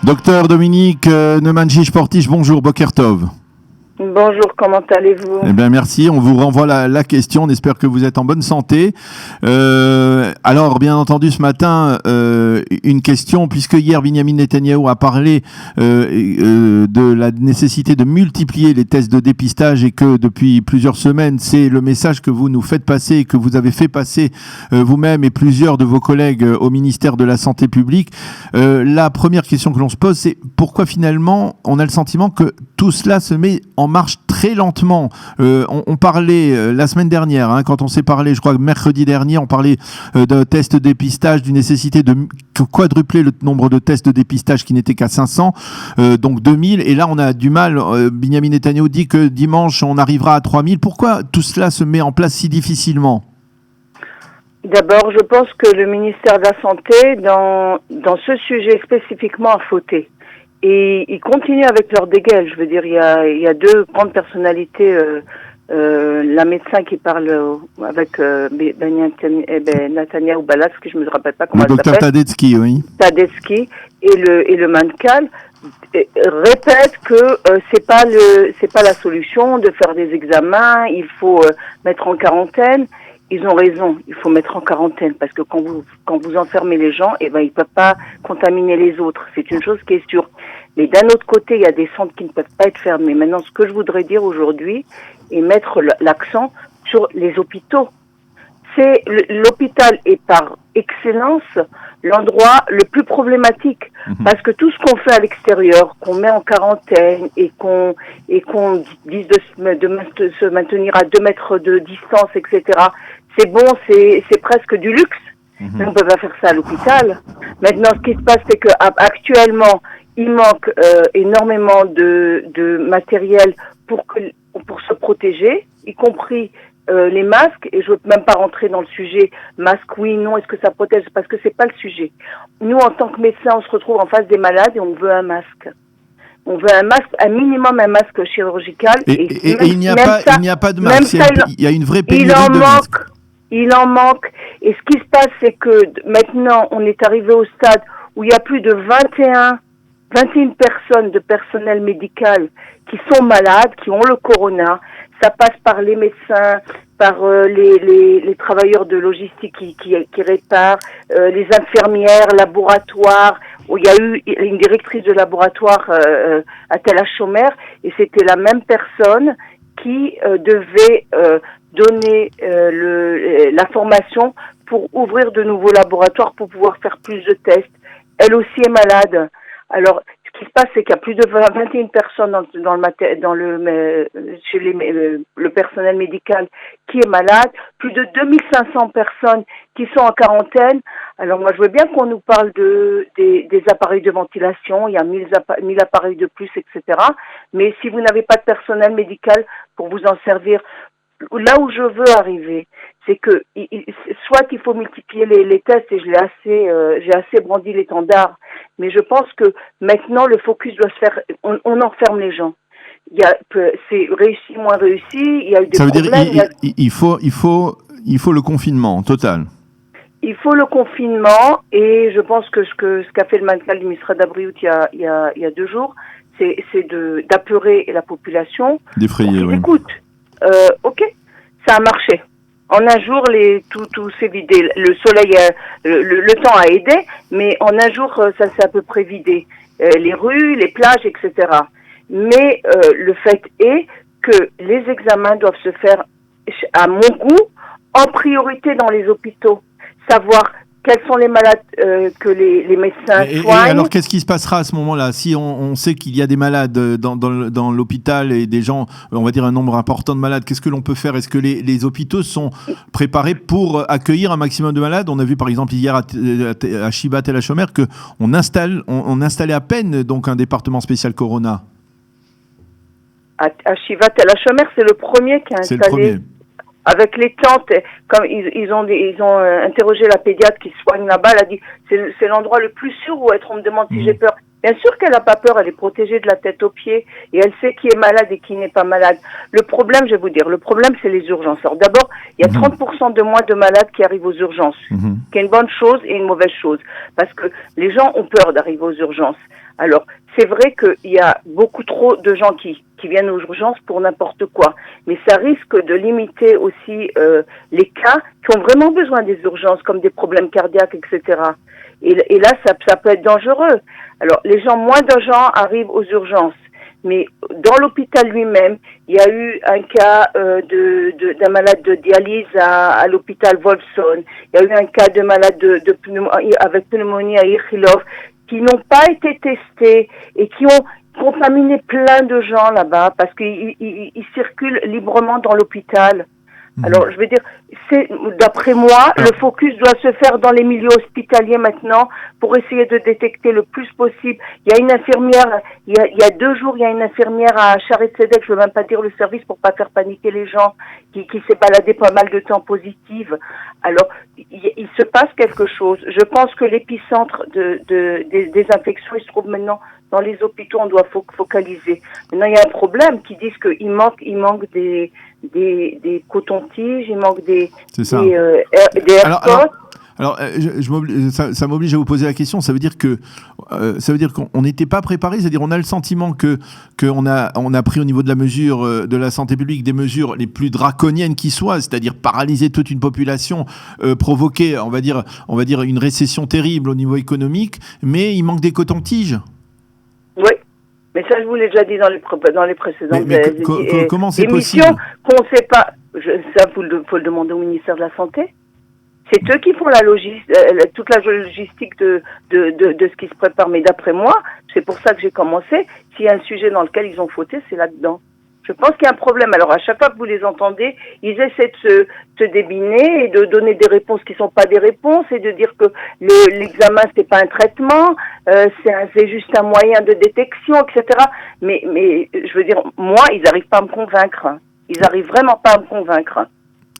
Docteur Dominique Neumann-Chiche-Portiche, bonjour, Boker Tov. Bonjour, comment allez-vous? Eh bien, merci. On vous renvoie la question. On espère que vous êtes en bonne santé. Alors, bien entendu, ce matin, une question, puisque hier, Binyamin Netanyahou a parlé de la nécessité de multiplier les tests de dépistage et que depuis plusieurs semaines, c'est le message que vous nous faites passer et que vous avez fait passer vous-même et plusieurs de vos collègues au ministère de la Santé publique. La première question que l'on se pose, c'est pourquoi finalement, on a le sentiment que tout cela se met en marche très lentement. On parlait la semaine dernière, quand on s'est parlé, je crois que mercredi dernier, on parlait d'un test de dépistage, d'une nécessité de quadrupler le nombre de tests de dépistage qui n'était qu'à 500, donc 2000. Et là, on a du mal. Binyamin Netanyahou dit que dimanche, on arrivera à 3000. Pourquoi tout cela se met en place si difficilement ? D'abord, je pense que le ministère de la Santé, dans ce sujet spécifiquement, a fauté. Et ils continuent avec leur dégaine. Je veux dire, il y a deux grandes personnalités, la médecin qui parle avec Netanyahou Balaski, je me rappelle pas comment elle s'appelle. Le docteur Tadetsky, oui. Tadetsky et le Mancal répètent que c'est pas la solution de faire des examens. Il faut mettre en quarantaine. Ils ont raison, il faut mettre en quarantaine parce que quand vous enfermez les gens, ils peuvent pas contaminer les autres. C'est une chose qui est sûre. Mais d'un autre côté, il y a des centres qui ne peuvent pas être fermés. Maintenant, ce que je voudrais dire aujourd'hui est mettre l'accent sur les hôpitaux. C'est l'hôpital est par excellence l'endroit le plus problématique parce que tout ce qu'on fait à l'extérieur, qu'on met en quarantaine et qu'on dise de se maintenir à 2 mètres de distance, etc. C'est bon, c'est presque du luxe. Mais on peut pas faire ça à l'hôpital. Maintenant, ce qui se passe, c'est que actuellement, il manque énormément de matériel pour se protéger, y compris les masques, et je veux même pas rentrer dans le sujet masque oui, non, est-ce que ça protège, parce que c'est pas le sujet. Nous, en tant que médecins, on se retrouve en face des malades et on veut un masque. On veut un masque, un minimum un masque chirurgical. Et il n'y a pas de masque. Il y a une vraie pénurie de masques. Il en manque. Et ce qui se passe, c'est que maintenant, on est arrivé au stade où il y a plus de 21 personnes de personnel médical qui sont malades, qui ont le corona. Ça passe par les médecins, par les travailleurs de logistique qui réparent, les infirmières, laboratoires. Où il y a eu une directrice de laboratoire à Tel Hashomer et c'était la même personne qui devait donner la formation pour ouvrir de nouveaux laboratoires pour pouvoir faire plus de tests. Elle aussi est malade. Alors, ce qui se passe, c'est qu'il y a plus de 21 personnes chez le personnel médical qui est malade, plus de 2500 personnes qui sont en quarantaine. Alors moi, je veux bien qu'on nous parle des appareils de ventilation, il y a 1000 appareils de plus, etc. Mais si vous n'avez pas de personnel médical pour vous en servir, là où je veux arriver, c'est que soit il faut multiplier les tests et j'ai assez brandi l'étendard, mais je pense que maintenant le focus doit se faire. On enferme les gens. C'est réussi, moins réussi. Il y a eu des problèmes. Ça veut dire il faut le confinement total. Il faut le confinement et je pense que ce qu'a fait le Mancal du ministère d'Abriout il y a 2 jours, c'est d'apeurer la population. D'effrayer, oui. Écoute, ok, ça a marché. En un jour, tout s'est vidé. Le soleil, le temps a aidé, mais en un jour, ça s'est à peu près vidé. Les rues, les plages, etc. Mais le fait est que les examens doivent se faire, à mon goût, en priorité dans les hôpitaux. Savoir quels sont les malades que les médecins soignent. Et alors, qu'est-ce qui se passera à ce moment-là? Si on sait qu'il y a des malades dans l'hôpital et des gens, on va dire un nombre important de malades, qu'est-ce que l'on peut faire? Est-ce que les hôpitaux sont préparés pour accueillir un maximum de malades? On a vu par exemple hier à Shiva Tel Hashomer qu'on installait à peine donc un département spécial Corona. À Shiva Tel Hashomer, c'est le premier qui a installé. C'est le premier. Avec les tentes, comme ils ont interrogé la pédiatre qui soigne là-bas, elle a dit c'est l'endroit le plus sûr où être. On me demande si j'ai peur. Bien sûr qu'elle n'a pas peur, elle est protégée de la tête aux pieds et elle sait qui est malade et qui n'est pas malade. Le problème, je vais vous dire, le problème, c'est les urgences. Alors d'abord, il y a 30% de moins de malades qui arrivent aux urgences, qui est une bonne chose et une mauvaise chose, parce que les gens ont peur d'arriver aux urgences. Alors, c'est vrai qu'il y a beaucoup trop de gens qui viennent aux urgences pour n'importe quoi, mais ça risque de limiter aussi les cas qui ont vraiment besoin des urgences, comme des problèmes cardiaques, etc. Et là, ça peut être dangereux. Alors, moins de gens arrivent aux urgences, mais dans l'hôpital lui-même, il y a eu un cas d'un malade de dialyse à l'hôpital Wolfson. Il y a eu un cas de malade avec pneumonie à Ichilov qui n'ont pas été testés et qui ont contaminé plein de gens là-bas parce qu'ils circulent librement dans l'hôpital. Alors, je veux dire, d'après moi, le focus doit se faire dans les milieux hospitaliers maintenant pour essayer de détecter le plus possible. Il y a une infirmière, il y a 2 jours, il y a une infirmière à Sharet Zedek, je veux même pas dire le service pour pas faire paniquer les gens, qui s'est baladée pas mal de temps positive. Alors, il se passe quelque chose. Je pense que l'épicentre des infections, il se trouve maintenant dans les hôpitaux, on doit focaliser. Maintenant, il y a un problème qui disent qu'il manque des cotons-tiges, il manque des AirPods. Alors, ça m'oblige à vous poser la question. Ça veut dire qu'on n'était pas préparé. C'est-à-dire, on a le sentiment qu'on a pris au niveau de la mesure de la santé publique des mesures les plus draconiennes qui soient, c'est-à-dire paralyser toute une population, provoquer, on va dire une récession terrible au niveau économique. Mais il manque des cotons-tiges. Oui. Mais ça, je vous l'ai déjà dit dans les précédentes comment c'est émissions, possible qu'on ne sait pas. Ça, faut le demander au ministère de la Santé. C'est eux qui font toute la logistique de ce qui se prépare. Mais d'après moi, c'est pour ça que j'ai commencé. S'il y a un sujet dans lequel ils ont fauté, c'est là-dedans. Je pense qu'il y a un problème. Alors, à chaque fois que vous les entendez, ils essaient de se débiner et de donner des réponses qui sont pas des réponses et de dire que l'examen, c'est pas un traitement, c'est juste un moyen de détection, etc. Mais, je veux dire, moi, ils arrivent pas à me convaincre. Ils arrivent vraiment pas à me convaincre.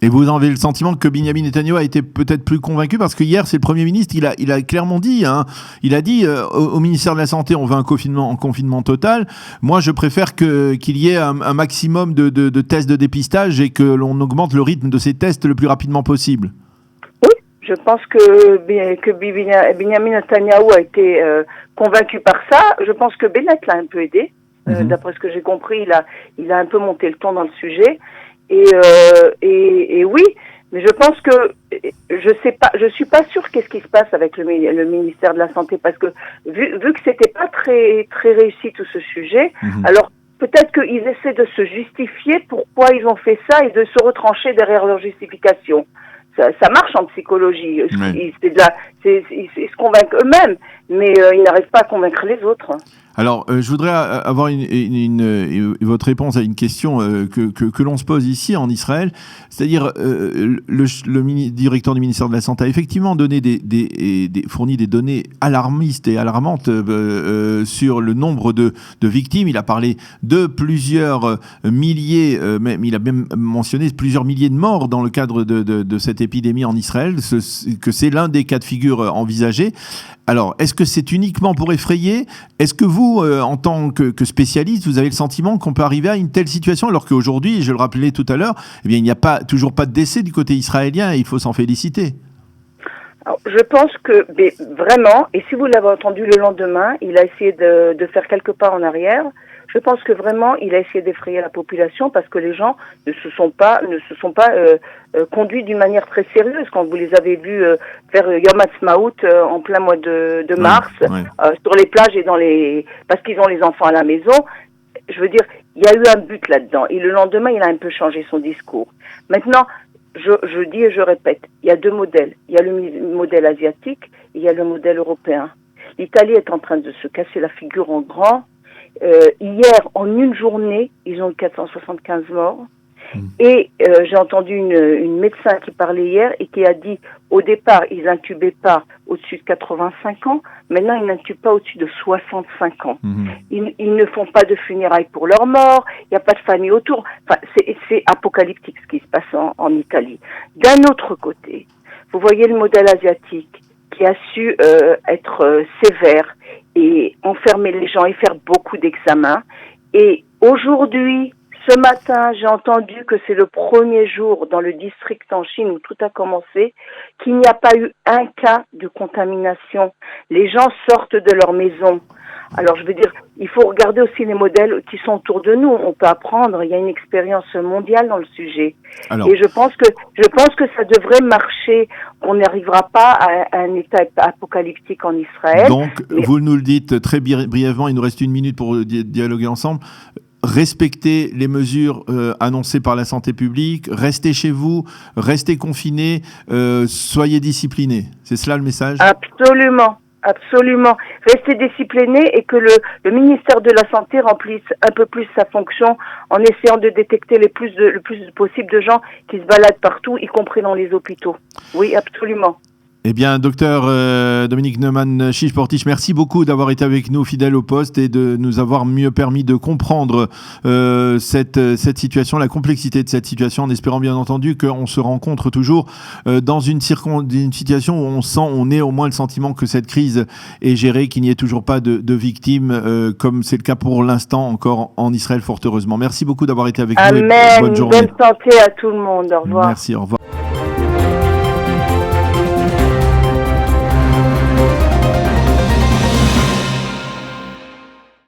Et vous avez le sentiment que Benyamin Netanyahu a été peut-être plus convaincu parce que hier, c'est le Premier ministre, il a clairement dit, il a dit au ministère de la Santé, on veut un confinement total. Moi, je préfère qu'il y ait un maximum de tests de dépistage et que l'on augmente le rythme de ces tests le plus rapidement possible. Oui, je pense que Benyamin Netanyahu a été convaincu par ça. Je pense que Bennett l'a un peu aidé. D'après ce que j'ai compris, il a un peu monté le ton dans le sujet. Et oui, mais je pense que je suis pas sûre qu'est-ce qui se passe avec le ministère de la Santé parce que vu que c'était pas très très réussi tout ce sujet, alors peut-être qu'ils essaient de se justifier pourquoi ils ont fait ça et de se retrancher derrière leur justification. Ça marche en psychologie. Ils se convainquent eux-mêmes, mais ils n'arrivent pas à convaincre les autres. Alors, je voudrais avoir votre réponse à une question que l'on se pose ici en Israël. C'est-à-dire, le directeur du ministère de la Santé a effectivement fourni des données alarmistes et alarmantes sur le nombre de victimes. Il a parlé de plusieurs milliers, il a même mentionné plusieurs milliers de morts dans le cadre de cette épidémie en Israël, que c'est l'un des cas de figure envisagés. Alors, est-ce que c'est uniquement pour effrayer ? Est-ce que vous, en tant que spécialiste, vous avez le sentiment qu'on peut arriver à une telle situation alors qu'aujourd'hui, je le rappelais tout à l'heure, eh bien, il n'y a toujours pas de décès du côté israélien et il faut s'en féliciter. Alors, je pense que vraiment, et si vous l'avez entendu le lendemain, il a essayé de faire quelques pas en arrière. Je pense que vraiment, il a essayé d'effrayer la population parce que les gens ne se sont pas conduits d'une manière très sérieuse. Quand vous les avez vus faire Yom Ha'atzmaut en plein mois de mars, sur les plages et parce qu'ils ont les enfants à la maison, je veux dire, il y a eu un but là-dedans. Et le lendemain, il a un peu changé son discours. Maintenant, je dis et je répète, il y a 2 modèles. Il y a le modèle asiatique et il y a le modèle européen. L'Italie est en train de se casser la figure en grand. Hier, en une journée, ils ont eu 475 morts. Et j'ai entendu une médecin qui parlait hier et qui a dit, au départ, ils intubaient pas au-dessus de 85 ans. Maintenant, ils n'intubent pas au-dessus de 65 ans. Ils ne font pas de funérailles pour leurs morts. Il n'y a pas de famille autour. Enfin, c'est apocalyptique ce qui se passe en Italie. D'un autre côté, vous voyez le modèle asiatique qui a su être sévère et enfermer les gens et faire beaucoup d'examens. Et aujourd'hui, ce matin, j'ai entendu que c'est le premier jour dans le district en Chine où tout a commencé, qu'il n'y a pas eu un cas de contamination. Les gens sortent de leur maison. Alors, je veux dire, il faut regarder aussi les modèles qui sont autour de nous. On peut apprendre. Il y a une expérience mondiale dans le sujet. Alors, et je pense que ça devrait marcher. On n'arrivera pas à un état apocalyptique en Israël. Donc, vous nous le dites très brièvement. Il nous reste 1 minute pour dialoguer ensemble. Respectez les mesures annoncées par la santé publique, restez chez vous, restez confinés, soyez disciplinés. C'est cela le message ? Absolument, absolument. Restez disciplinés et que le ministère de la Santé remplisse un peu plus sa fonction en essayant de détecter le plus possible de gens qui se baladent partout, y compris dans les hôpitaux. Oui, absolument. Eh bien, docteur Dominique Neumann-Chiche-Portiche, merci beaucoup d'avoir été avec nous, fidèle au poste, et de nous avoir mieux permis de comprendre cette situation, la complexité de cette situation, en espérant bien entendu qu'on se rencontre toujours dans une situation où on ait au moins le sentiment que cette crise est gérée, qu'il n'y ait toujours pas de victimes, comme c'est le cas pour l'instant encore en Israël, fort heureusement. Merci beaucoup d'avoir été avec nous. Amen. Bonne journée. Bonne santé à tout le monde. Au revoir. Merci, au revoir.